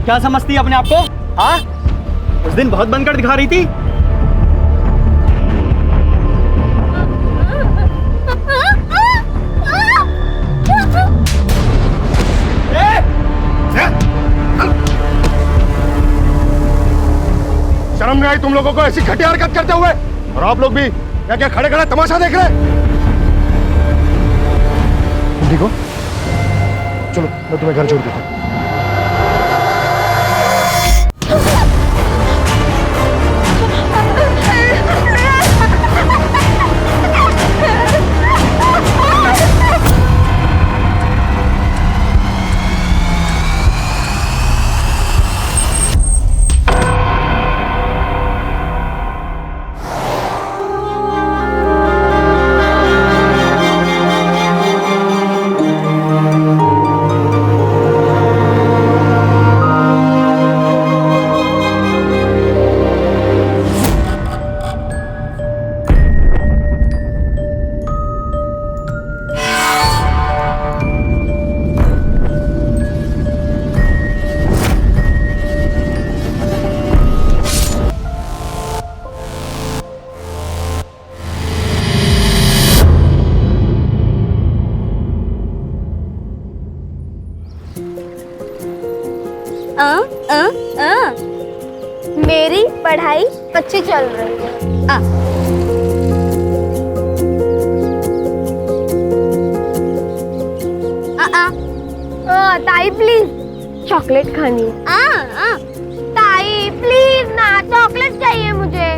क्या समझती है अपने आप को? हाँ, उस दिन बहुत बनकर दिखा रही थी। शर्म नहीं आई तुम लोगों को ऐसी घटिया हरकत करते हुए? और आप लोग भी क्या क्या खड़े खड़े तमाशा देख रहे? तुम ठीक हो? चलो मैं तुम्हें घर छोड़ देता हूं। मेरी पढ़ाई अच्छी चल रही है। ताई प्लीज चॉकलेट खानी है। ताई प्लीज ना, चॉकलेट चाहिए मुझे।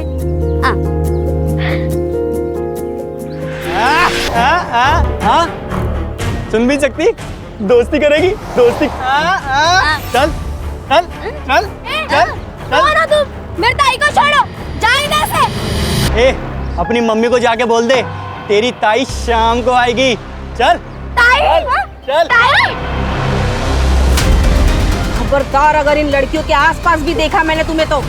सुन भी सकती, दोस्ती करेगी, दोस्ती। चल चल चल चल चल तुम, मेरे ताई को छोड़ो, जाओ इधर से। ए, अपनी मम्मी को जाके बोल दे तेरी ताई शाम को आएगी। चल ताई, चल ताई। खबरदार, अगर इन लड़कियों के आसपास भी देखा मैंने तुम्हें तो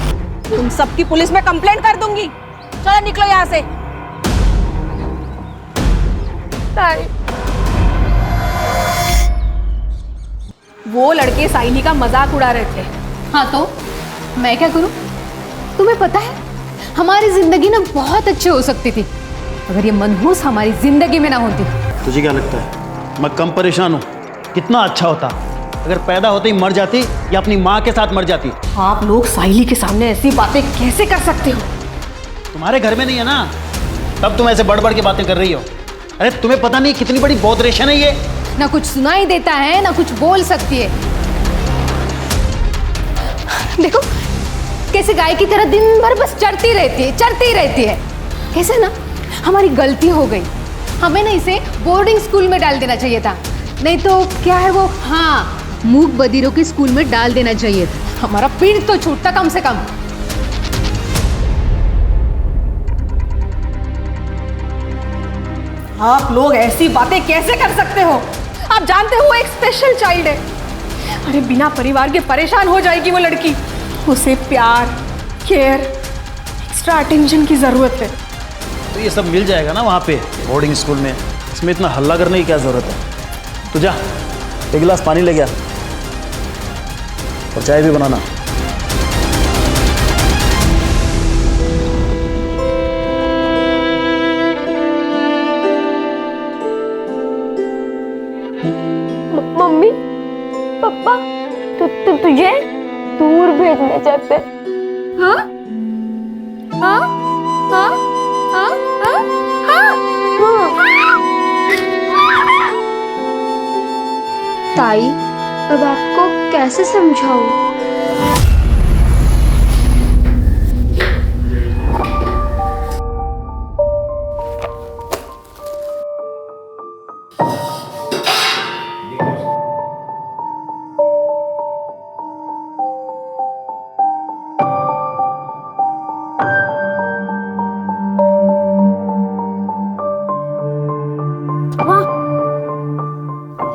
तुम सबकी पुलिस में कंप्लेंट कर दूंगी। चलो निकलो यहाँ से। ताई, वो लड़के साइनी का मजाक उड़ा रहे थे। हाँ तो मैं क्या करूं? तुम्हें पता है हमारी जिंदगी ना बहुत अच्छी हो सकती थी अगर ये मनहूस हमारी जिंदगी में ना होती। तुझे क्या लगता है मैं कम परेशान हूँ? कितना अच्छा होता अगर पैदा होते ही मर जाती या अपनी माँ के साथ मर जाती। आप लोग साहिली के सामने ऐसी बातें कैसे कर सकते हो? तुम्हारे घर में नहीं है ना, तब तुम ऐसे बढ़ बढ़ के बातें कर रही हो। अरे तुम्हें पता नहीं कितनी बड़ी बौद्रेशन है ये। ना कुछ सुनाई देता है ना कुछ बोल सकती है। देखो कैसे गाय की तरह दिन भर बस चढ़ती रहती है। कैसे ना हमारी गलती हो गई, हमें ना इसे बोर्डिंग स्कूल में डाल देना चाहिए था। नहीं तो क्या है वो, हाँ, मूक बधिरों के स्कूल में डाल देना चाहिए था। हमारा पीठ तो छूटता कम से कम। आप लोग ऐसी बातें कैसे कर सकते हो? आप जानते हो वो एक स्पेशल चाइल्ड है। अरे बिना परिवार के परेशान हो जाएगी वो लड़की। उसे प्यार, केयर, एक्स्ट्रा अटेंशन की जरूरत है। तो ये सब मिल जाएगा ना वहाँ पे बोर्डिंग स्कूल में, इसमें इतना हल्ला करने की क्या जरूरत है? तू जा, एक गिलास पानी ले गया और चाय भी बनाना। मम्मी पापा तुझे दूर भेजने चाहते। हाँ हाँ हाँ हाँ हाँ हाँ। ताई, अब आपको कैसे समझाऊं?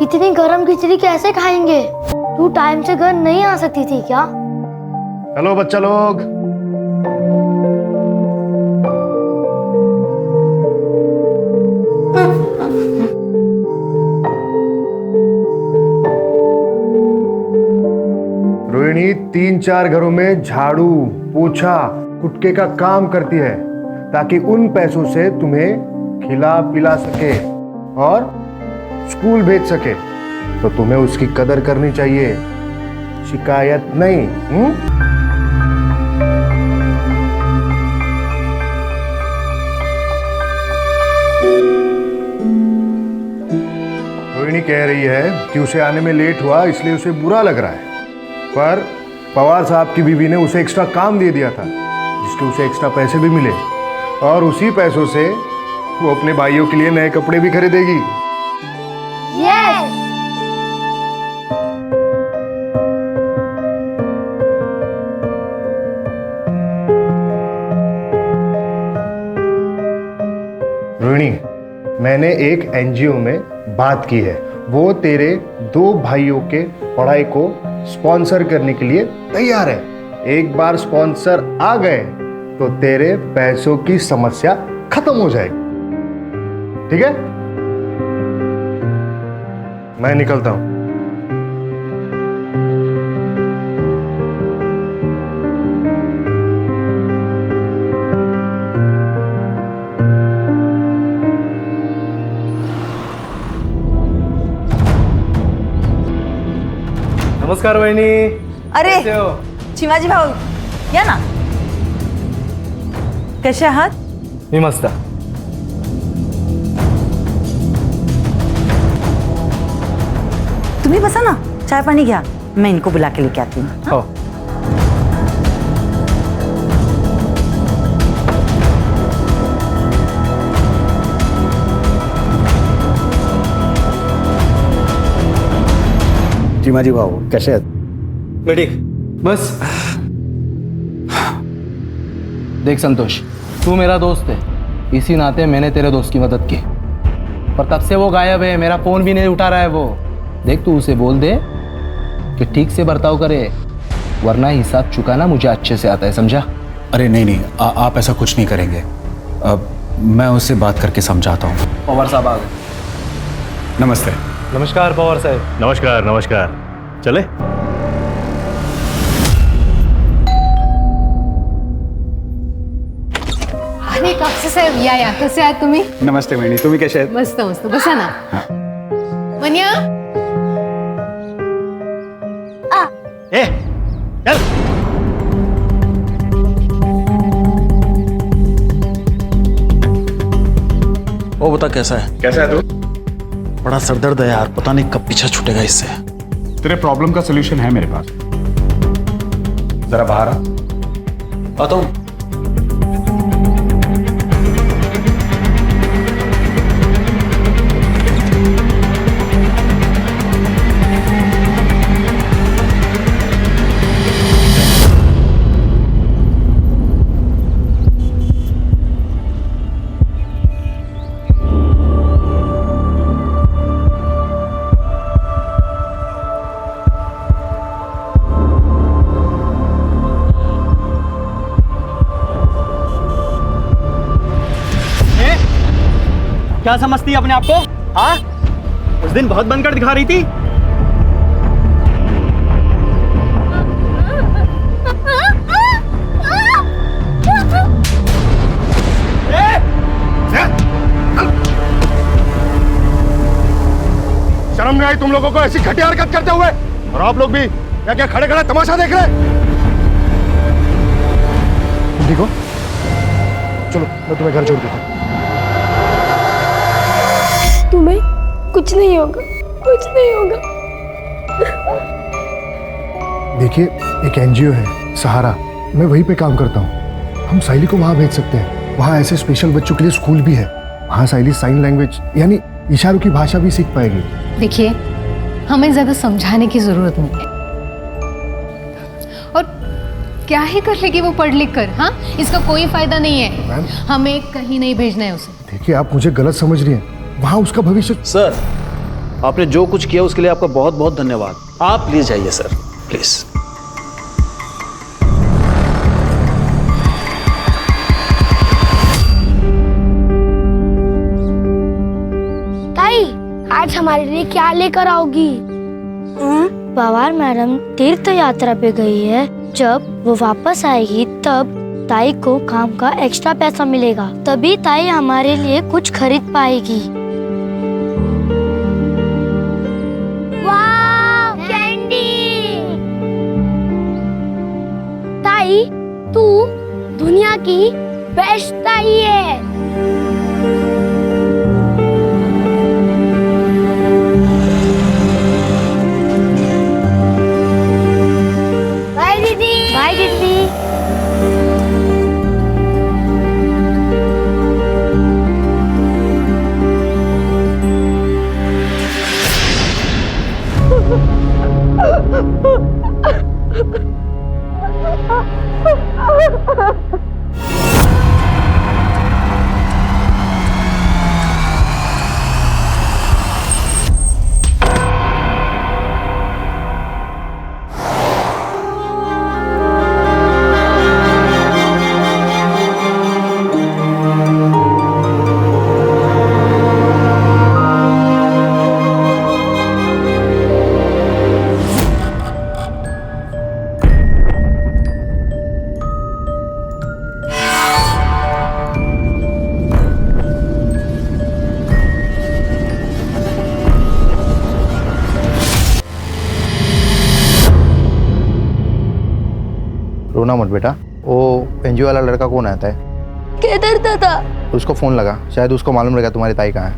इतनी गरम खिचड़ी कैसे खाएंगे? तू टाइम से घर नहीं आ सकती थी क्या? हेलो बच्चा लोग, रोहिणी 3-4 घरों में झाड़ू, पोछा, कुटके का काम करती है ताकि उन पैसों से तुम्हें खिला पिला सके और स्कूल भेज सके। तो तुम्हें उसकी कदर करनी चाहिए, शिकायत नहीं। रोहिणी कह रही है कि उसे आने में लेट हुआ इसलिए उसे बुरा लग रहा है, पर पवार साहब की बीवी ने उसे एक्स्ट्रा काम दे दिया था जिसके उसे एक्स्ट्रा पैसे भी मिले और उसी पैसों से वो अपने भाइयों के लिए नए कपड़े भी खरीदेगी। यस। रोहिणी, मैंने एक एनजीओ में बात की है, वो तेरे 2 भाइयों के पढ़ाई को स्पॉन्सर करने के लिए तैयार है। एक बार स्पॉन्सर आ गए तो तेरे पैसों की समस्या खत्म हो जाएगी। ठीक है, मैं निकलता हूं। नमस्कार वहिनी. अरे कसे हो? चिमाजी भाऊ या ना. कसे आहात? मी मस्त. तुम्ही बसा ना, चाय पानी घ्या, मैं इनको बुला के लेके आती हूँ. हो. चिमाजी भाऊ कसे आहेत? मी ठीक. बस देख संतोष, तू मेरा दोस्त है, इसी नाते मैंने तेरे दोस्त की मदद की, पर तब से वो गायब है, मेरा फोन भी नहीं उठा रहा है वो. देख तू उसे बोल दे कि ठीक से बर्ताव करे, वरना हिसाब चुकाना मुझे अच्छे से आता है, समझा? अरे नहीं नहीं, आप ऐसा कुछ नहीं करेंगे. अब मैं उससे बात करके समझाता हूँ. पवार साहब आ गए. नमस्ते. नमस्कार पवार साहेब. नमस्कार नमस्कार. चले. अरे कापसे साहेब या कसे आहात तुम्ही? नमस्ते वहिनी, तुम्ही कसे आहेत? मस्त मस्त, बसा ना. मन्या ए चल. वो बता कैसा है? कैसा है तू? बड़ा सरदर्द है यार, पता नहीं कब पीछा छूटेगा इससे. तेरे प्रॉब्लम का सलूशन है मेरे पास. जरा बाहर आ. आता हूँ. क्या समझती है अपने आप को? हाँ, उस दिन बहुत बनकर दिखा रही थी. शर्म नहीं आई तुम लोगों को ऐसी घटिया हरकत करते हुए? और आप लोग भी क्या क्या खड़े खड़े तमाशा देख रहे? तुम ठीक हो? चलो मैं तुम्हें घर छोड़ देता हूँ. तुम्हें कुछ नहीं होगा, कुछ नहीं होगा. देखिए, एक एनजीओ है सहारा, मैं वहीं पे काम करता हूँ. हम साइली को वहाँ भेज सकते हैं. वहाँ ऐसे स्पेशल बच्चों के लिए स्कूल भी है. वहाँ साइली साइन लैंग्वेज यानी इशारों की भाषा भी सीख पाएगी. देखिए, हमें ज्यादा समझाने की जरूरत नहीं है. और क्या ही कर लेगी वो पढ़ लिख कर? हाँ, इसका कोई फायदा नहीं है. मैम? हमें कहीं नहीं भेजना है उसे. देखिए, आप मुझे गलत समझ रही हैं. वहाँ उसका भविष्य. सर, आपने जो कुछ किया उसके लिए आपका बहुत बहुत धन्यवाद. आप प्लीज जाइए सर, प्लीज. ताई, आज हमारे लिए क्या लेकर आओगी? पवार मैडम तीर्थ यात्रा पे गई है, जब वो वापस आएगी तब ताई को काम का एक्स्ट्रा पैसा मिलेगा, तभी ताई हमारे लिए कुछ खरीद पाएगी। वाव, कैंडी! ताई, तू दुनिया की बेस्ट ताई है। बाय दीदी। बाय दीदी। रोना मत बेटा। वो एनजीओ वाला लड़का कौन आता है? केदार दादा। उसको फोन लगा, शायद उसको मालूम रहेगा तुम्हारी ताई कहाँ है।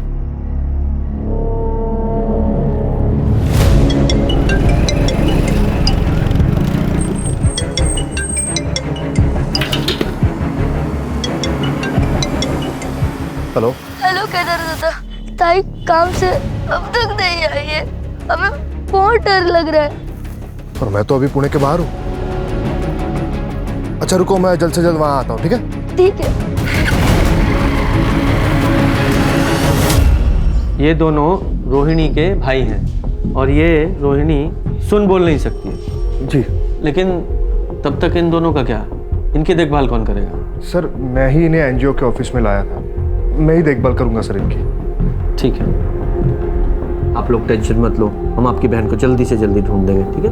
हेलो हेलो केदार दादा, ताई काम से अब तक नहीं आई है, हमें बहुत डर लग रहा है। और मैं तो अभी पुणे के बाहर हूँ। अच्छा रुको, मैं जल्द से जल्द वहाँ आता हूँ, ठीक है? ठीक है। ये दोनों रोहिणी के भाई हैं और ये रोहिणी सुन बोल नहीं सकती है। जी। लेकिन तब तक इन दोनों का क्या, इनकी देखभाल कौन करेगा? सर मैं ही इन्हें एनजीओ के ऑफिस में लाया था, मैं ही देखभाल करूंगा सर इनकी। ठीक है, आप लोग टेंशन मत लो, हम आपकी बहन को जल्दी से जल्दी ढूंढ देंगे, ठीक है?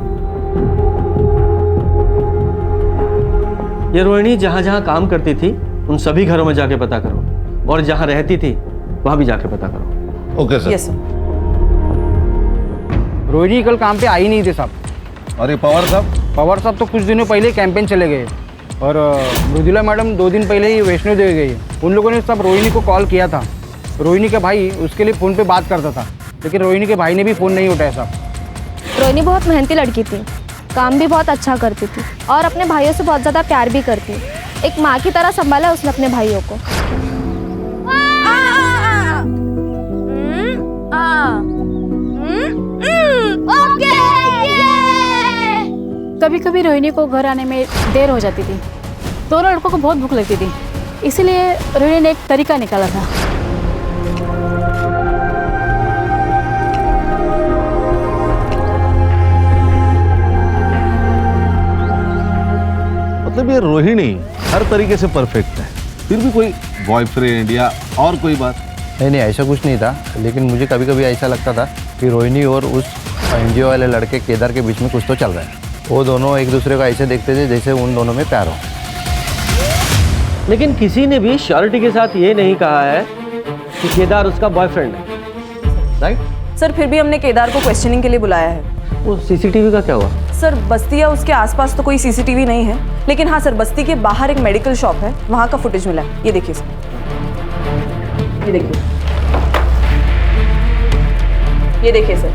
ये रोहिणी जहाँ जहाँ काम करती थी उन सभी घरों में जाके पता करो, और जहाँ रहती थी वहाँ भी जाके पता करो। Okay sir. Yes sir. Rohini कल काम पे आई नहीं थे साहब। और ये पवार साहब? पवार साहब तो कुछ दिनों पहले कैंपेन चले गए, और मृदुला मैडम 2 दिन पहले ही वैष्णो देवी गई। उन लोगों ने सब रोहिणी को कॉल किया था। रोहिणी का भाई उसके लिए फ़ोन पे बात करता था, लेकिन रोहिणी के भाई ने भी फ़ोन नहीं उठाया साहब। रोहिणी बहुत मेहनती लड़की थी, काम भी बहुत अच्छा करती थी और अपने भाइयों से बहुत ज़्यादा प्यार भी करती। एक माँ की तरह संभाला उसने अपने भाइयों को। कभी कभी रोहिणी को घर आने में देर हो जाती थी। दोनों लड़कों को बहुत भूख लगती थी, इसीलिए रोहिणी ने एक तरीका निकाला था। मतलब ये रोहिणी हर तरीके से परफेक्ट है, फिर भी कोई बॉयफ्रेंड या और कोई बात? नहीं ऐसा कुछ नहीं था, लेकिन मुझे कभी कभी ऐसा लगता था कि रोहिणी और उस एनजीओ वाले लड़के केदार के बीच में कुछ तो चल रहा है। वो दोनों एक दूसरे को ऐसे देखते थे जैसे उन दोनों में प्यार हो। लेकिन किसी ने भी श्योरिटी के साथ ये नहीं कहा है कि केदार उसका बॉयफ्रेंड है, राइट? सर फिर भी हमने केदार को क्वेश्चनिंग के लिए बुलाया है। वो सीसीटीवी का क्या हुआ? सर बस्ती या उसके आसपास तो कोई सीसीटीवी नहीं है, लेकिन हाँ सर बस्ती के बाहर एक मेडिकल शॉप है, वहाँ का फुटेज मिला है। ये देखिए सर, ये देखिए, ये देखिए सर,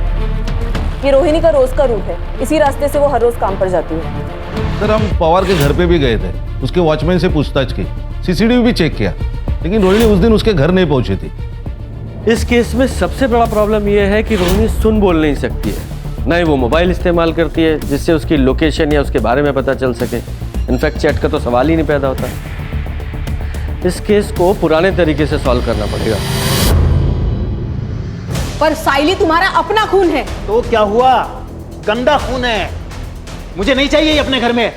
ये रोहिणी का रोज का रूट है। इसी रास्ते से वो हर रोज काम पर जाती है। सर हम पवार के घर पे भी गए थे, उसके वॉचमैन से पूछताछ की, सीसीटीवी भी चेक किया, लेकिन रोहिणी उस दिन उसके घर नहीं पहुंची थी। इस केस में सबसे बड़ा प्रॉब्लम यह है कि रोहिणी सुन बोल नहीं सकती है, न ही वो मोबाइल इस्तेमाल करती है जिससे उसकी लोकेशन या उसके बारे में पता चल सके। इनफैक्ट चैट का तो सवाल ही नहीं पैदा होता। इस केस को पुराने तरीके से सॉल्व करना पड़ेगा। पर साइली तुम्हारा अपना खून है। तो क्या हुआ? गंदा खून है, मुझे नहीं चाहिए ये अपने घर में।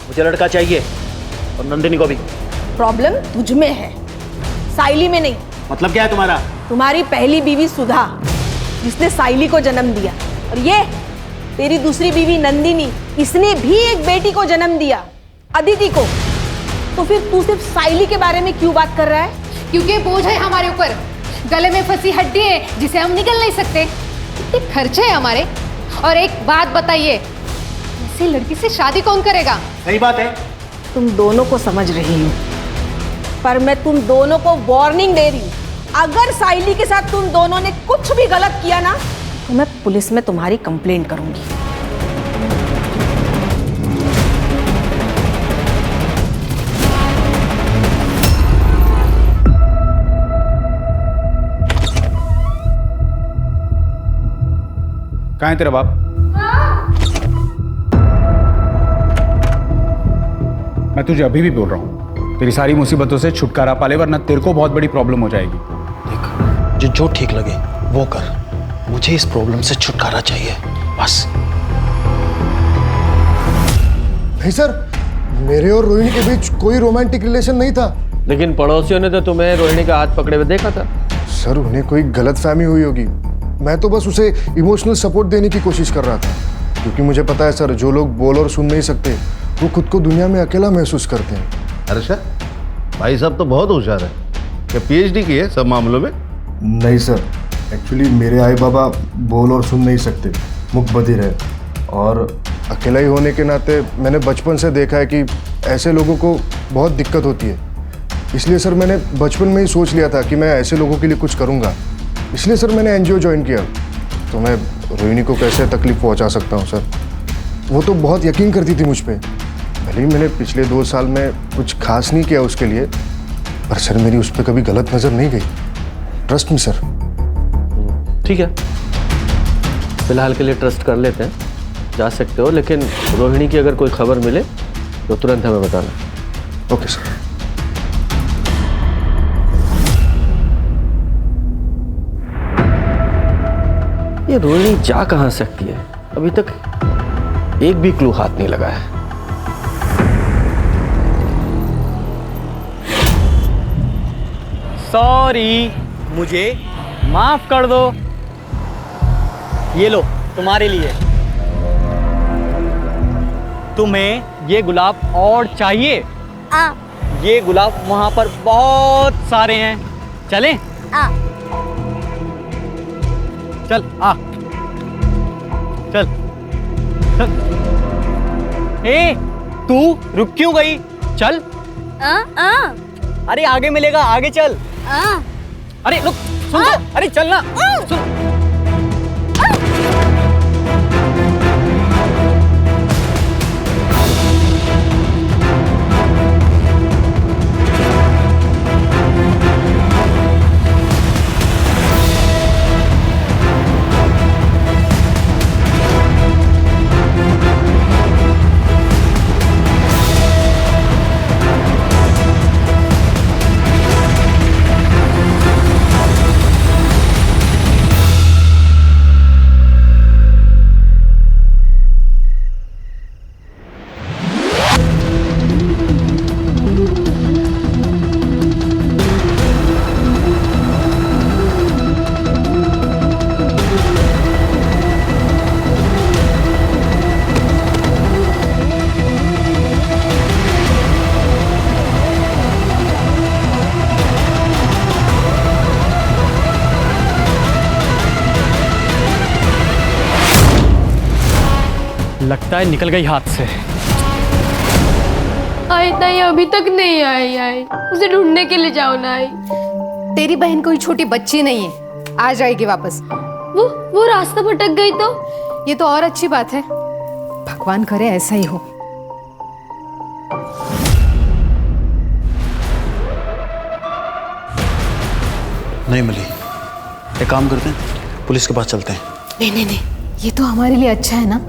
मुझे लड़का चाहिए, और नंदिनी को भी। प्रॉब्लम तुझ में है, साइली में नहीं। मतलब क्या है तुम्हारा? तुम्हारी पहली बीवी सुधा, जिसने साइली को जन्म दिया, और तेरी दूसरी बीवी नंदिनी, इसने भी एक बेटी को जन्म दिया, अदिति को। तो फिर तू सिर्फ साइली के बारे में क्यों बात कर रहा है? क्योंकि बोझ है हमारे ऊपर, गले में फंसी हड्डी है जिसे हम निकल नहीं सकते। कितने खर्चे हैं हमारे। और एक बात बताइए, ऐसी लड़की से शादी कौन करेगा? सही बात है। तुम दोनों को समझ रही हूँ, पर मैं तुम दोनों को वार्निंग दे रही हूँ। अगर साइली के साथ तुम दोनों ने कुछ भी गलत किया ना, तो मैं पुलिस में तुम्हारी कंप्लेंट करूंगी। कहाँ है तेरा बाप? मैं तुझे अभी भी बोल रहा हूँ, तेरी सारी मुसीबतों से छुटकारा पा ले, वरना तेरे को बहुत बड़ी प्रॉब्लम हो जाएगी। देख, जो ठीक लगे वो कर, मुझे इस प्रॉब्लम से छुटकारा चाहिए बस। नहीं सर, मेरे और रोहिणी के बीच कोई रोमांटिक रिलेशन नहीं था। लेकिन पड़ोसियों ने तो तुम्हें रोहिणी का हाथ पकड़े हुए देखा था। सर, उन्हें कोई गलतफहमी हुई होगी। मैं तो बस उसे इमोशनल सपोर्ट देने की कोशिश कर रहा था, क्योंकि मुझे पता है सर, जो लोग बोल और सुन नहीं सकते वो खुद को दुनिया में अकेला महसूस करते हैं। हर्षा, भाई साहब तो बहुत होशियार है। क्या पीएचडी की है सब मामलों में? नहीं सर, एक्चुअली मेरे आई बाबा बोल और सुन नहीं सकते, मुख बधिर है, और अकेला ही होने के नाते मैंने बचपन से देखा है कि ऐसे लोगों को बहुत दिक्कत होती है। इसलिए सर मैंने बचपन में ही सोच लिया था कि मैं ऐसे लोगों के लिए कुछ करूँगा। इसलिए सर मैंने एनजीओ ज्वाइन किया। तो मैं रोहिणी को कैसे तकलीफ पहुँचा सकता हूँ सर? वो तो बहुत यकीन करती थी मुझ पर। भले ही मैंने पिछले 2 साल में कुछ खास नहीं किया उसके लिए, पर सर मेरी उस पर कभी गलत नज़र नहीं गई। Trust me sir. ठीक है, फिलहाल के लिए ट्रस्ट कर लेते हैं, जा सकते हो। लेकिन रोहिणी की अगर कोई खबर मिले तो तुरंत हमें बताना। Okay sir. ये रोहिणी जा कहाँ सकती है? अभी तक एक भी क्लू हाथ नहीं लगा है। सॉरी, मुझे माफ कर दो। ये लो तुम्हारे लिए। तुम्हें ये गुलाब और चाहिए? ये गुलाब वहां पर बहुत सारे हैं। चलें? चल आ, चल चल। ए, तू रुक क्यों गई? चल। अरे आगे मिलेगा, आगे चल। अरे रुक, सुन तो, अरे चल ना, सुन। लगता है निकल गई हाथ से। आई ताई अभी तक नहीं आई। उसे ढूंढने के लिए जाओ ना। आई, तेरी बहन कोई छोटी बच्ची नहीं है, आ जाएगी वापस। वो रास्ता भटक गई तो? ये तो और अच्छी बात है, भगवान करे ऐसा ही हो। नहीं मिली, एक काम करते हैं, पुलिस के पास चलते हैं। नहीं, ये तो हमारे लिए अच्छा है ना,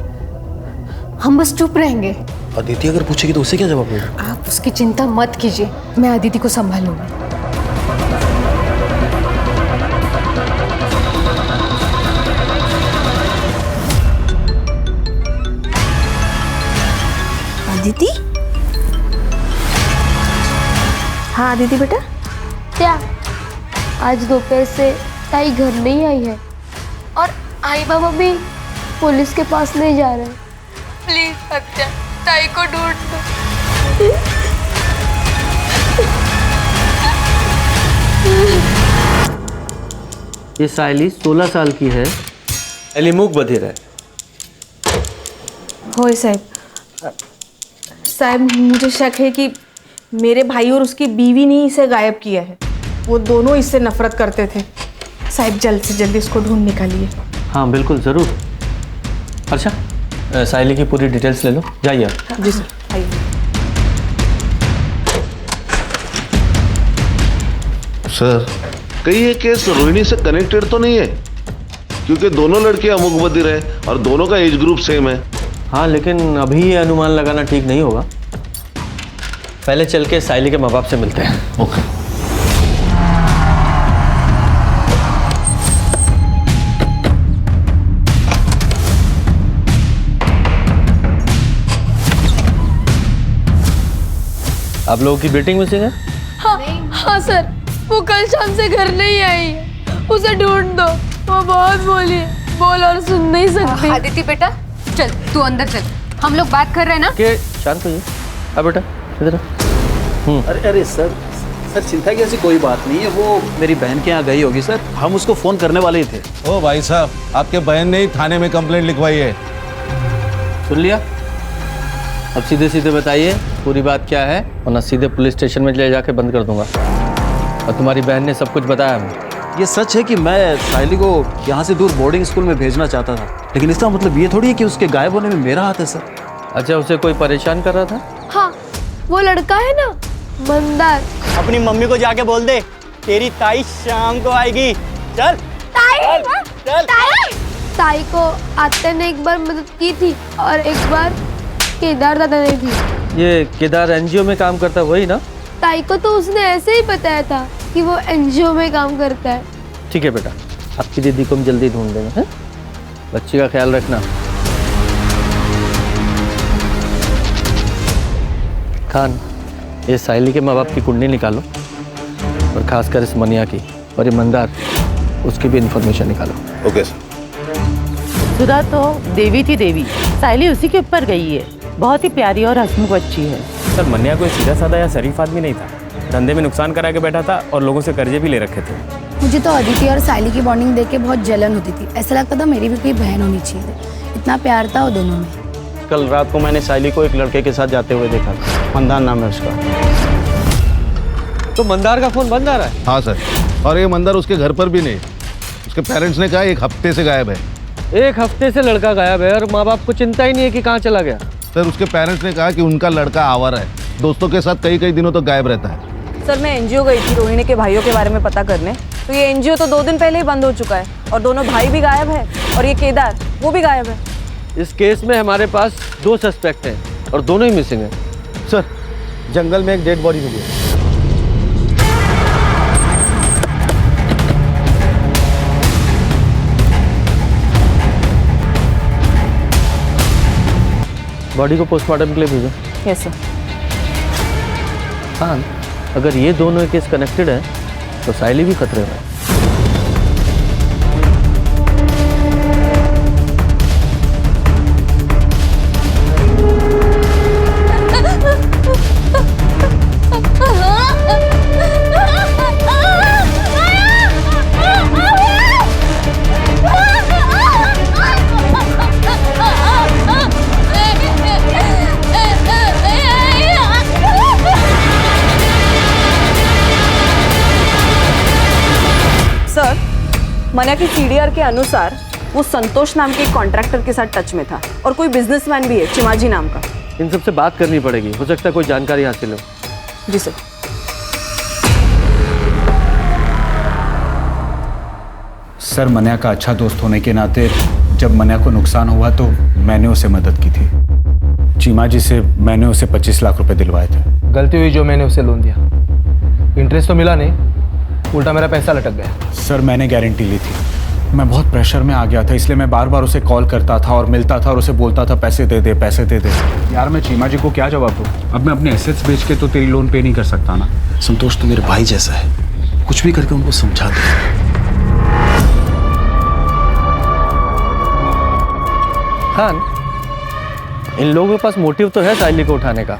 हम बस चुप रहेंगे। अदिति अगर पूछेगी तो उसे क्या जवाब देगा? आप उसकी चिंता मत कीजिए, मैं अदिति को संभालूंगी। अदिति? हाँ अदिति बेटा। क्या आज दोपहर से ताई घर नहीं आई है? और आई बाबा भी पुलिस के पास नहीं जा रहे। प्लीज सत्या, ताई को ढूंढ दो। ये सायली 16 साल की है, सायली मूक बधिर है। होय साहब, साहब मुझे शक है कि मेरे भाई और उसकी बीवी ने इसे गायब किया है। वो दोनों इससे नफरत करते थे। साहब जल्द से जल्द इसको ढूंढ निकालिए। हाँ बिल्कुल ज़रूर। अच्छा, सायली की पूरी डिटेल्स ले लो, जाइए आप। जी सर, आइए। सर, कहीं ये केस रोहिणी से कनेक्टेड तो नहीं है? क्योंकि दोनों लड़के अमुक बधिर है और दोनों का एज ग्रुप सेम है। हाँ, लेकिन अभी ये अनुमान लगाना ठीक नहीं होगा। पहले चल के सायली के माँ बाप से मिलते हैं। ओके। आप लोगों की मीटिंग मिसिंग है? हाँ सर, वो कल शाम से घर नहीं आई है। उसे ढूंढ दो। वो बहुत बोली, बोल और सुन नहीं सकती। आदित्य बेटा, चल तू अंदर चल, हम लोग बात कर रहे हैं ना। के शांत होइए। अब बेटा इधर। अरे अरे सर चिंता की ऐसी कोई बात नहीं है। वो मेरी बहन के यहाँ गई होगी सर, हम उसको फ़ोन करने वाले ही थे। ओ भाई साहब, आपके बहन ने ही थाने में कंप्लेंट लिखवाई है। सुन लिया? अब सीधे सीधे बताइए पूरी बात क्या है, वरना सीधे पुलिस स्टेशन में ले जाके बंद कर दूंगा। और तुम्हारी बहन ने सब कुछ बताया हमें। ये सच है कि मैं सायली को यहाँ से दूर बोर्डिंग स्कूल में भेजना चाहता था, लेकिन इसका मतलब ये थोड़ी है कि उसके गायब होने में मेरा हाथ है सर। अच्छा, उसे कोई परेशान कर रहा था? हाँ, वो लड़का है ना, मंदार। अपनी मम्मी को जाके बोल दे, तेरी ताई शाम को आएगी। चल ताई, चल। ताई को आते ने एक बार मदद की थी और एक बार केदार दादा ने भी। ये केदार एनजीओ में काम करता है वही ना? ताई को तो उसने ऐसे ही बताया था कि वो एनजीओ में काम करता है। ठीक है बेटा, आपकी दीदी को हम जल्दी ढूंढ देंगे। हैं? बच्ची का ख्याल रखना। खान, ये सायली के माँ बाप की कुंडली निकालो और खासकर इस मनिया की, और ये मंदार, उसकी भी इंफॉर्मेशन निकालो। Okay sir. सुधा तो देवी थी देवी, सायली उसी के ऊपर गई है। बहुत ही प्यारी और हंसमुख बच्ची है। सर, मन्या कोई सीधा साधा या शरीफ आदमी नहीं था। धंधे में नुकसान करा के बैठा था और लोगों से कर्जे भी ले रखे थे। मुझे तो अदिति और सायली की बॉन्डिंग देख के बहुत जलन होती थी। ऐसा लगता था मेरी भी कोई बहन होनी चाहिए। इतना प्यार था वो दोनों में। कल रात को मैंने सायली को एक लड़के के साथ जाते हुए देखा था, मंदार नाम है उसका। तो मंदार का फोन बंद आ रहा है? हाँ सर, और ये मंदार उसके घर पर भी नहीं। उसके पेरेंट्स ने कहा 1 हफ्ते से गायब है। 1 हफ्ते से लड़का गायब है और माँ बाप को चिंता ही नहीं है कि कहाँ चला गया। सर, उसके पेरेंट्स ने कहा कि उनका लड़का आवारा है, दोस्तों के साथ कई दिनों तक गायब रहता है। सर, मैं एनजीओ गई थी रोहिणी के भाइयों के बारे में पता करने, तो ये एनजीओ तो 2 दिन पहले ही बंद हो चुका है और दोनों भाई भी गायब है और ये केदार वो भी गायब है। इस केस में हमारे पास 2 सस्पेक्ट हैं और दोनों ही मिसिंग हैं। सर, जंगल में एक डेड बॉडी मिली है। बॉडी को पोस्टमार्टम के लिए भेजो। Yes sir. हाँ, अगर ये दोनों केस कनेक्टेड है तो सायली भी खतरे में है। मन्या की सीडीआर के अनुसार वो संतोष नाम के एक कॉन्ट्रैक्टर के साथ टच में था और कोई बिजनेसमैन भी है चिमाजी नाम का। इन सबसे बात करनी पड़ेगी, हो सकता है कोई जानकारी हासिल हो। जी सर। सर, मन्या का अच्छा दोस्त होने के नाते जब मन्या को नुकसान हुआ तो मैंने उसे मदद की थी। चीमा जी से मैंने उसे 25 लाख रुपए दिलवाए थे। गलती हुई जो मैंने उसे लोन दिया, इंटरेस्ट तो मिला नहीं, उल्टा मेरा पैसा लटक गया। सर, मैंने गारंटी ली थी। मैं बहुत प्रेशर में आ गया था, इसलिए मैं बार बार उसे कॉल करता था और मिलता था और उसे बोलता था पैसे दे दे, पैसे दे दे। यार, मैं चीमा जी को क्या जवाब दूँ? अब मैं अपने एसेट्स बेच के तो तेरी लोन पे नहीं कर सकता ना। संतोष तो मेरे भाई जैसा है, कुछ भी करके उनको समझा दे। खान, इन लोगों के पास मोटिव तो है साइली को उठाने का,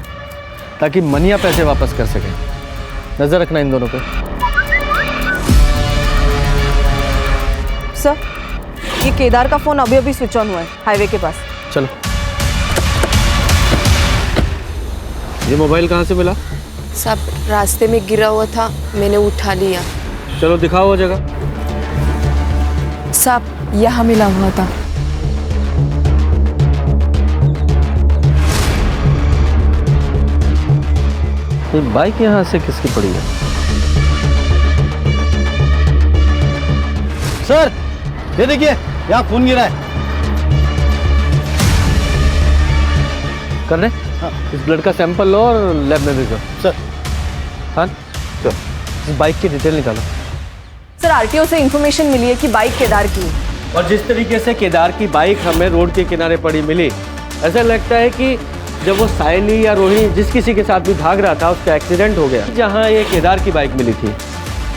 ताकि मनिया पैसे वापस कर सके। नजर रखना इन दोनों पे। सर, ये केदार का फोन अभी अभी स्विच ऑन हुआ है हाईवे के पास। चलो। ये मोबाइल कहाँ से मिला? सब रास्ते में गिरा हुआ था, मैंने उठा लिया। चलो दिखाओ वो जगह। सब यहाँ मिला हुआ था। ये बाइक यहाँ से किसकी पड़ी है? सर, ये देखिए, यहाँ खून गिरा है। कर रहे? हाँ। इस ब्लड का सैंपल लो और लैब में भेजो। सर। हाँ, तो इस बाइक की डिटेल निकालो। सर, आरटीओ से इंफॉर्मेशन मिली है कि बाइक केदार की है। और जिस तरीके से केदार की बाइक हमें रोड के किनारे पड़ी मिली, ऐसा लगता है कि जब वो साइली या रोहिणी जिस किसी के साथ भी भाग रहा था उसका एक्सीडेंट हो गया, जहाँ ये केदार की बाइक मिली थी।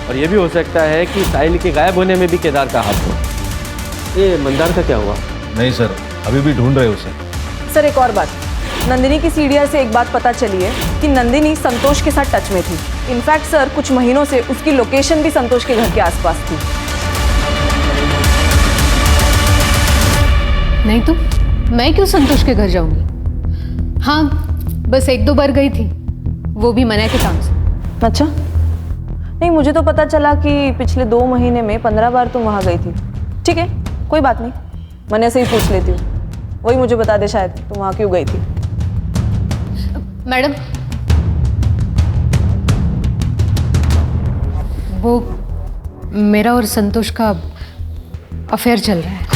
और ये भी हो सकता है कि साइली के गायब होने में भी केदार का हाथ हो। ये मंदार का क्या हुआ? नहीं सर, अभी भी ढूंढ रहे उसे। सर, एक और बात, नंदिनी की सीडीआर से एक बात पता चली है कि नंदिनी संतोष के साथ टच में थी। इनफैक्ट सर, कुछ महीनों से उसकी लोकेशन भी संतोष के घर के आसपास थी। नहीं तो मैं क्यों संतोष के घर जाऊंगी? हाँ, बस 1-2 बार गई थी, वो भी मना के काम से। अच्छा, नहीं, मुझे तो पता चला कि पिछले 2 महीने में 15 बार तुम वहाँ गई थी। ठीक है, कोई बात नहीं, मैंने से ही पूछ लेती हूँ। वही मुझे बता दे शायद तुम वहाँ क्यों गई थी। मैडम, वो मेरा और संतोष का अफेयर चल रहा है।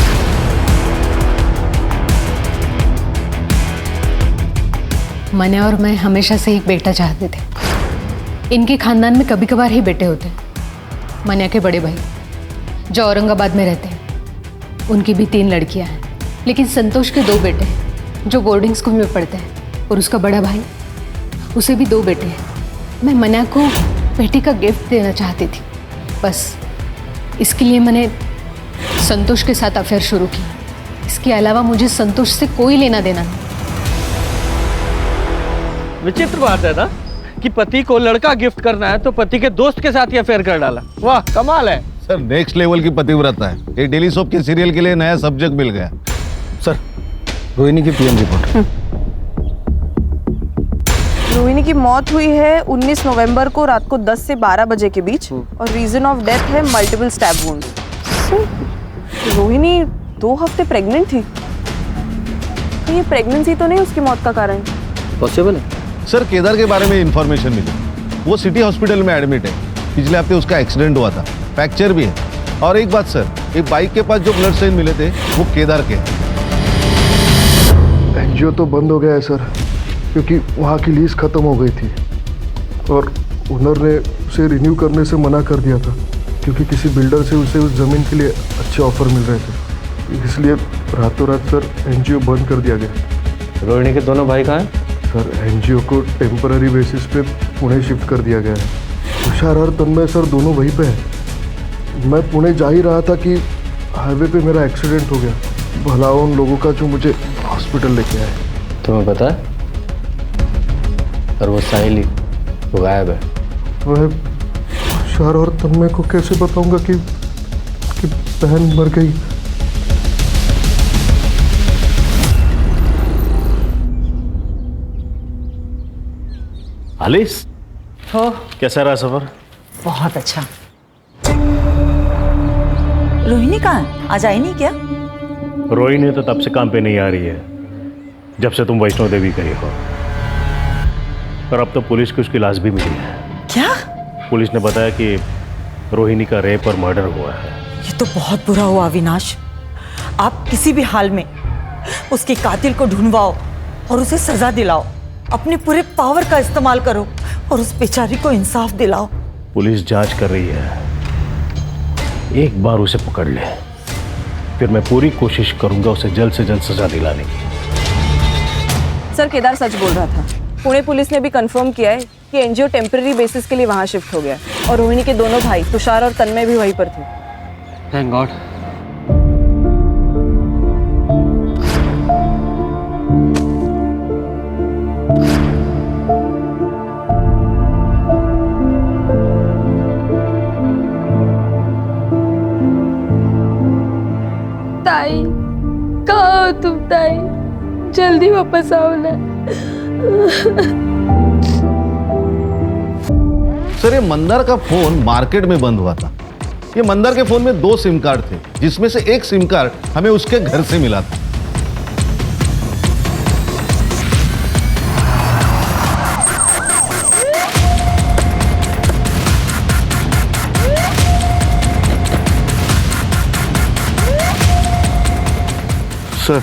मने और मैं हमेशा से एक बेटा चाहते थे। इनके खानदान में कभी कभार ही बेटे होते हैं। मनिया के बड़े भाई जो औरंगाबाद में रहते हैं, उनकी भी 3 लड़कियां हैं, लेकिन संतोष के 2 बेटे हैं जो बोर्डिंग स्कूल में पढ़ते हैं, और उसका बड़ा भाई, उसे भी 2 बेटे हैं। मैं मनिया को बेटी का गिफ्ट देना चाहती थी, बस इसके लिए मैंने संतोष के साथ अफेयर शुरू किया। इसके अलावा मुझे संतोष से कोई लेना देना नहीं। विचित्र बात है ना कि पति को लड़का गिफ्ट करना है तो पति के दोस्त के साथ ही अफेयर कर डाला। वाह, कमाल है। सर, नेक्स्ट लेवल की पतिव्रता है। ये डेली सोप के सीरियल के लिए नया सब्जेक्ट मिल गया। सर, रोहिणी की पीएम रिपोर्ट। रोहिणी की मौत हुई है 19 नवंबर को रात को 10 से 12 बजे के बीच, और रीजन ऑफ डेथ है मल्टीपल स्टैब वुंड्स। रोहिणी 2 हफ्ते प्रेग्नेंट थी, तो ये प्रेगनेंसी तो नहीं उसकी मौत का कारण? पॉसिबल है सर। केदार के बारे में इंफॉर्मेशन मिली, वो सिटी हॉस्पिटल में एडमिट है। पिछले हफ्ते उसका एक्सीडेंट हुआ था, फ्रैक्चर भी है। और एक बात सर, एक बाइक के पास जो ब्लड साइन मिले थे वो केदार के हैं। एनजीओ तो बंद हो गया है सर, क्योंकि वहाँ की लीज खत्म हो गई थी और ओनर ने उसे रिन्यू करने से मना कर दिया था, क्योंकि किसी बिल्डर से उसे उस ज़मीन के लिए अच्छे ऑफर मिल रहे थे। इसलिए रातों रात सर एनजीओ बंद कर दिया गया। रोहिणी के दोनों भाई कहाँ हैं? सर, एनजीओ को टेम्पररी बेसिस पे पुणे शिफ्ट कर दिया गया है। तुषार और तन्मय सर दोनों वहीं पे हैं। मैं पुणे जा ही रहा था कि हाईवे पे मेरा एक्सीडेंट हो गया। भला उन लोगों का जो मुझे हॉस्पिटल लेके आए। तुम्हें पता है? और वो साहिली वो गायब है। मैं तुषार और तन्मय को कैसे बताऊंगा कि बहन मर गई? आलिस, कैसा रहा सफर? बहुत अच्छा। रोहिणी कहाँ? आज आई नहीं क्या? रोहिणी तो तब से काम पे नहीं आ रही है जब से तुम वैष्णो देवी गई हो। पर अब तो पुलिस को उसकी लाश भी मिली है। क्या? पुलिस ने बताया कि रोहिणी का रेप और मर्डर हुआ है। ये तो बहुत बुरा हुआ अविनाश। आप किसी भी हाल में उसके कातिल को ढूंढवाओ और उसे सजा दिलाओ। अपने पूरे पावर का इस्तेमाल करो और उस बेचारी को इंसाफ दिलाओ। पुलिस जांच कर रही है, एक बार उसे पकड़ ले, फिर मैं पूरी कोशिश करूंगा उसे जल्द से जल्द सजा दिलाने की। सर, केदार सच बोल रहा था। पुणे पुलिस ने भी कंफर्म किया है कि एनजीओ टेम्पररी बेसिस के लिए वहां शिफ्ट हो गया, और रोहिणी के दोनों भाई तुषार और तन्मय भी वहीं पर थे। Thank God. कहाँ हो तुम ताई? जल्दी वापस आओ ना। सर, ये मंदार का फोन मार्केट में बंद हुआ था। ये मंदार के फोन में 2 सिम कार्ड थे, जिसमें से एक सिम कार्ड हमें उसके घर से मिला था। सर,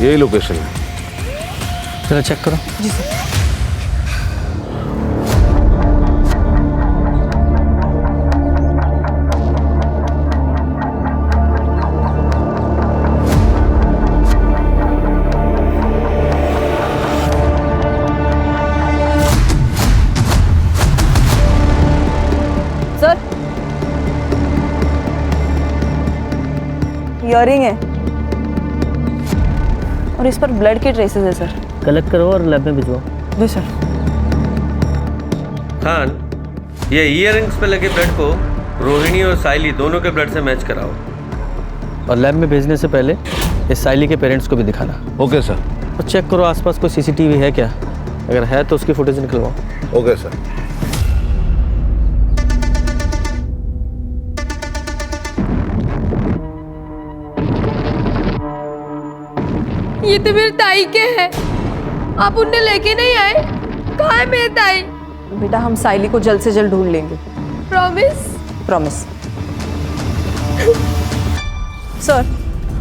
यही लोकेशन है। चलो चेक करो। जी सर। सर, ईयरिंग है और इस पर ब्लड के ट्रेसेस है सर। कलेक्ट करो और लैब में भिजवाओ। जी सर। खान, ये ईयरिंग्स पे लगे ब्लड को रोहिणी और साइली दोनों के ब्लड से मैच कराओ और लैब में भेजने से पहले इस साइली के पेरेंट्स को भी दिखाना। Okay sir. और चेक करो आसपास कोई सीसीटीवी है क्या, अगर है तो उसकी फुटेज निकलवाओ। Okay sir. ये तो मेरे ताई के हैं। आप उन्हें लेके नहीं आए? कहाँ है मेरे ताई? बेटा, हम साइली को जल्द से जल्द ढूंढ लेंगे। प्रॉमिस? प्रॉमिस। सर,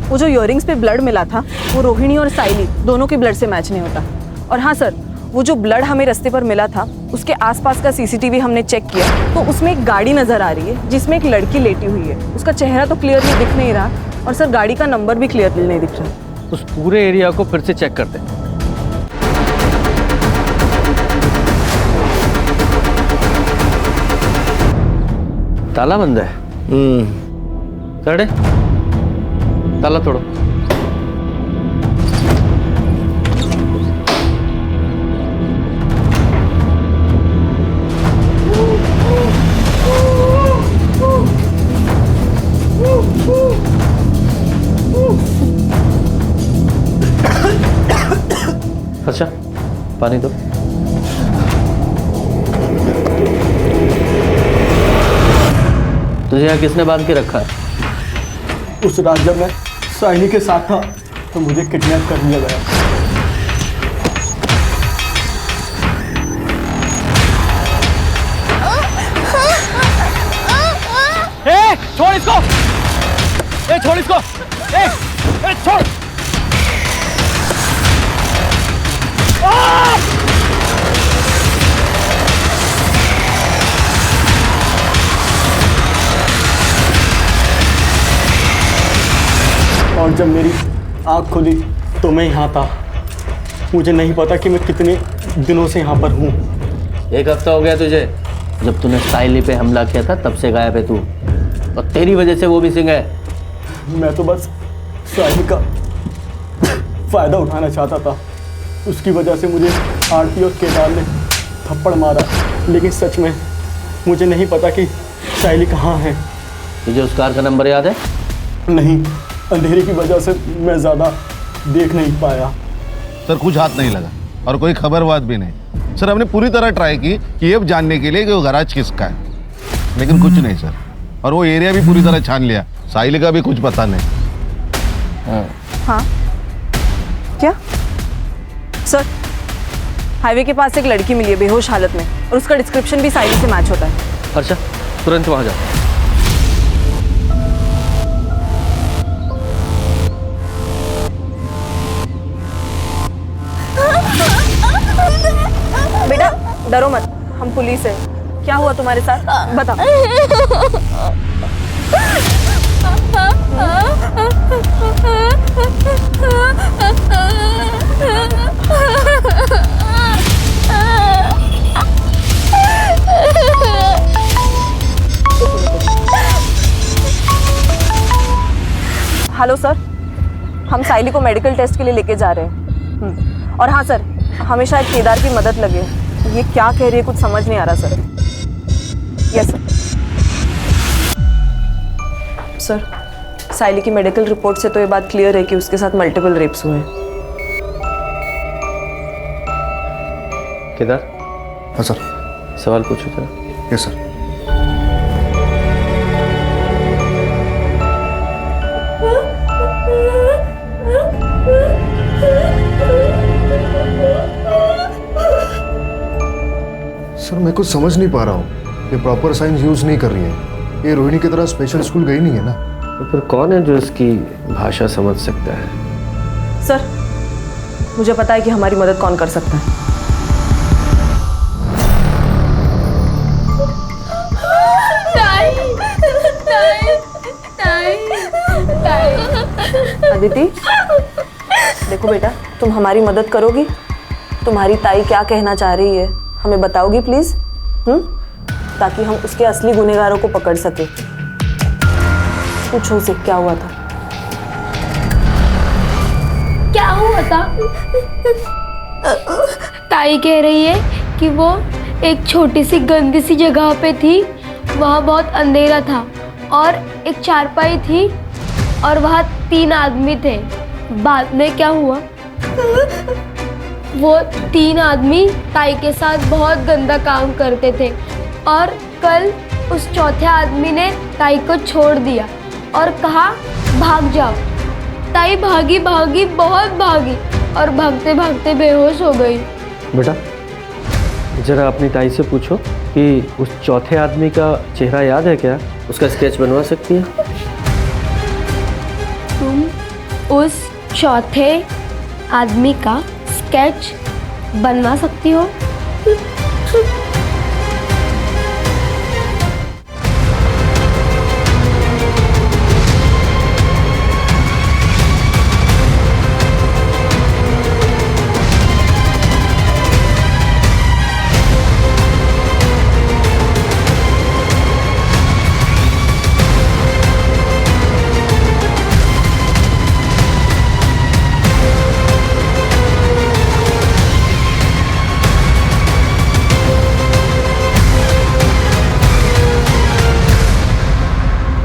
वो जो ईयरिंग्स पे ब्लड मिला था वो रोहिणी और साइली दोनों के ब्लड से मैच नहीं होता। और हाँ सर, वो जो ब्लड हमें रास्ते पर मिला था उसके आसपास का सीसीटीवी हमने चेक किया तो उसमें एक गाड़ी नजर आ रही है जिसमें एक लड़की लेटी हुई है। उसका चेहरा तो क्लियरली दिख नहीं रहा और सर गाड़ी का नंबर भी क्लियरली नहीं दिख रहा। उस पूरे एरिया को फिर से चेक करते हैं। ताला बंद है। सर, ताला तोड़ो। अच्छा, पानी दो। तुझे यहाँ किसने बांध के रखा है? उस रात जब मैं साइनी के साथ था तो मुझे किडनैप कर लिया गया। छोड़ इसको! छोड़ इसको! छोड़! और जब मेरी आँख खुली तो मैं यहाँ था। मुझे नहीं पता कि मैं कितने दिनों से यहाँ पर हूँ। 1 हफ्ता हो गया तुझे। जब तूने साइली पे हमला किया था तब से गायब है तू, और तेरी वजह से वो मिसिंग है। मैं तो बस साइली का फ़ायदा उठाना चाहता था। उसकी वजह से मुझे आरती और केदार ने थप्पड़ मारा, लेकिन सच में मुझे नहीं पता कि साइली कहाँ है। तुझे उस कार का नंबर याद है? नहीं, अंधेरे की वजह से मैं ज़्यादा देख नहीं पाया। सर, कुछ हाथ नहीं लगा और कोई खबरबात भी नहीं। सर, हमने पूरी तरह ट्राई की कि ये जानने के लिए कि वो गैराज किसका है, लेकिन कुछ नहीं सर। और वो एरिया भी पूरी तरह छान लिया, साइली का भी कुछ पता नहीं। हाँ, क्या सर? हाईवे के पास एक लड़की मिली है बेहोश हालत में और उसका डिस्क्रिप्शन भी साइली से मैच होता है। अच्छा, तुरंत वहाँ जाओ। बेटा, डरो मत, हम पुलिस है। क्या हुआ तुम्हारे साथ, बता। हेलो सर, हम साइली को मेडिकल टेस्ट के लिए लेके जा रहे हैं। और हाँ सर, हमें शायद केदार की मदद लगे। ये क्या कह रही है कुछ समझ नहीं आ रहा सर। Yes sir. सर, साइली की मेडिकल रिपोर्ट से तो ये बात क्लियर है कि उसके साथ मल्टीपल रेप्स हुए हैं। केदार। हाँ सर। सवाल पूछो जरा। Yes sir. सर मैं कुछ समझ नहीं पा रहा हूँ, ये प्रॉपर साइंस यूज नहीं कर रही है, ये रोहिणी की तरह स्पेशल स्कूल गई नहीं है ना। तो फिर कौन है जो इसकी भाषा समझ सकता है? सर मुझे पता है कि हमारी मदद कौन कर सकता है। अदिति देखो बेटा, तुम हमारी मदद करोगी? तुम्हारी ताई क्या कहना चाह रही है हमें बताओगी प्लीज? ताकि हम उसके असली गुनहगारों को पकड़ सके। पूछो उसे क्या हुआ था। क्या हुआ था? ताई कह रही है कि वो एक छोटी सी गंदी सी जगह पे थी, वहाँ बहुत अंधेरा था और एक चारपाई थी और वहाँ 3 आदमी थे। बाद में क्या हुआ, वो 3 आदमी ताई के साथ बहुत गंदा काम करते थे और कल उस चौथे आदमी ने ताई को छोड़ दिया और कहा भाग जाओ। ताई भागी भागी बहुत भागी और भागते भागते बेहोश हो गई। बेटा जरा अपनी ताई से पूछो कि उस चौथे आदमी का चेहरा याद है क्या? उसका स्केच बनवा सकती है? तुम उस चौथे आदमी का स्केच बनवा सकती हो?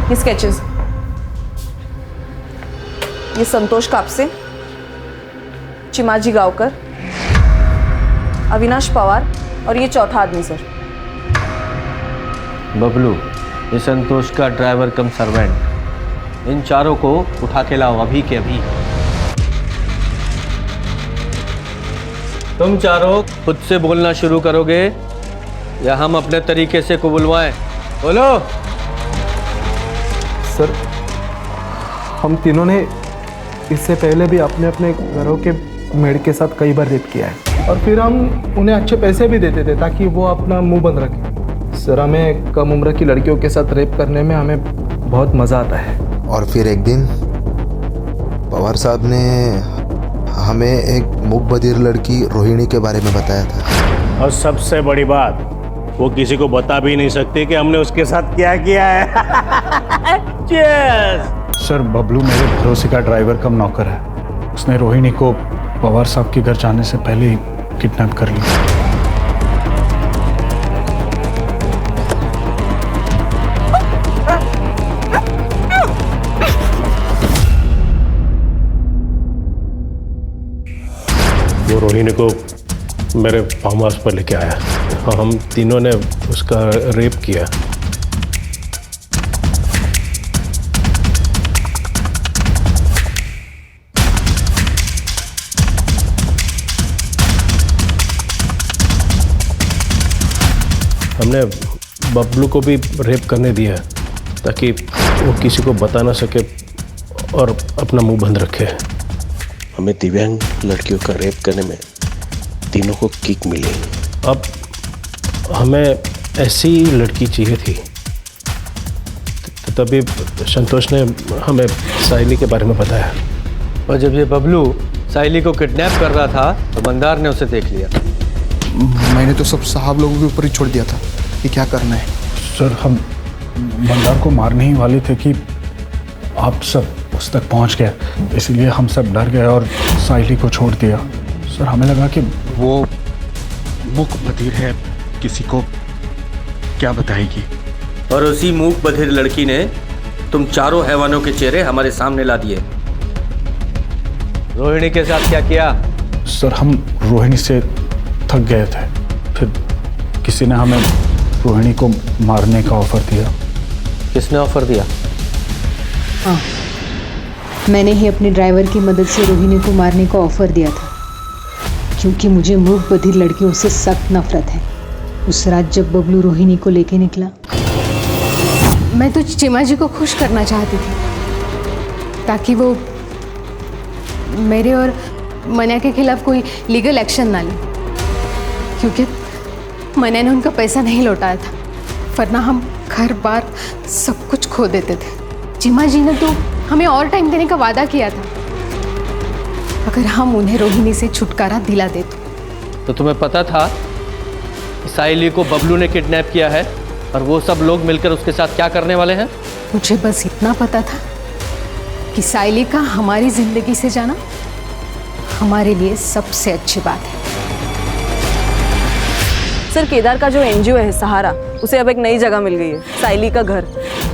ये स्केचेस, ये संतोष कापसे, चिमाजी गांवकर, अविनाश पवार और ये चौथा आदमी सर। बबलू, ये संतोष का ड्राइवर कम सर्वेंट। इन चारों को उठा के लाओ अभी के अभी। तुम चारों खुद से बोलना शुरू करोगे या हम अपने तरीके से को बुलवाएं? बोलो। सर हम तीनों ने इससे पहले भी अपने अपने घरों के मेड के साथ कई बार रेप किया है और फिर हम उन्हें अच्छे पैसे भी देते थे ताकि वो अपना मुंह बंद रखें। सर हमें कम उम्र की लड़कियों के साथ रेप करने में हमें बहुत मज़ा आता है। और फिर एक दिन पवार साहब ने हमें एक मूक बधिर लड़की रोहिणी के बारे में बताया था। और सबसे बड़ी बात, वो किसी को बता भी नहीं सकती कि हमने उसके साथ क्या किया है। सर बबलू मेरे भरोसे का ड्राइवर कम नौकर है। उसने रोहिणी को पवार साहब के घर जाने से पहले ही किडनैप कर लिया। वो रोहिणी को मेरे फार्म हाउस पर लेके आया और हम तीनों ने उसका रेप किया। हमने बबलू को भी रेप करने दिया ताकि वो किसी को बता ना सके और अपना मुंह बंद रखे। हमें दिव्यांग लड़कियों का रेप करने में तीनों को किक मिली। अब हमें ऐसी लड़की चाहिए थी, तभी संतोष ने हमें साइली के बारे में बताया। और जब ये बबलू साइली को किडनैप कर रहा था तो मंदार ने उसे देख लिया। मैंने तो सब साहब लोगों के ऊपर ही छोड़ दिया था कि क्या करना है। सर हम मंदार को मारने ही वाले थे कि आप सब उस तक पहुंच गए, इसलिए हम सब डर गए और साइली को छोड़ दिया। सर हमें लगा कि वो मूक बधिर है, किसी को क्या बताएगी। और उसी मूक बधिर लड़की ने तुम चारों हैवानों के चेहरे हमारे सामने ला दिए। रोहिणी के साथ क्या किया? सर हम रोहिणी से थक गए थे, फिर किसी ने हमें रोहिणी को मारने का ऑफर दिया। किसने ऑफर दिया? हाँ, मैंने ही अपने ड्राइवर की मदद से रोहिणी को मारने का ऑफर दिया था, क्योंकि मुझे मूक बधिर लड़कियों से सख्त नफरत है। उस रात जब बबलू रोहिणी को लेके निकला, मैं तो चीमा जी को खुश करना चाहती थी, ताकि वो मेरे और मन्या के खिलाफ कोई लीगल एक्शन ना ले, क्योंकि मन्या ने उनका पैसा नहीं लौटाया था, वरना हम घर बार सब कुछ खो देते थे। चीमा जी ने तो हमें और टाइम देने का वादा किया था, अगर हम उन्हें रोहिणी से छुटकारा दिला देते। तो तुम्हें पता था कि साइली को बबलू ने किडनैप किया है और वो सब लोग मिलकर उसके साथ क्या करने वाले हैं? मुझे बस इतना पता था कि साइली का हमारी जिंदगी से जाना हमारे लिए सबसे अच्छी बात है। सर, केदार का जो एनजीओ है सहारा, उसे अब एक नई जगह मिल गई है, साइली का घर।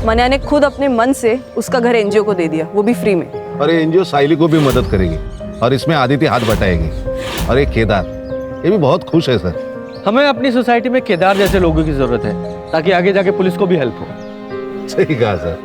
मन्या ने खुद अपने मन से उसका घर एनजीओ को दे दिया, वो भी फ्री में। और ये एनजीओ साइली को भी मदद करेगी और इसमें आदित्य हाथ बटाएगी। और ये केदार, ये भी बहुत खुश है सर। हमें अपनी सोसाइटी में केदार जैसे लोगों की जरूरत है, ताकि आगे जाके पुलिस को भी हेल्प हो। सही कहा सर।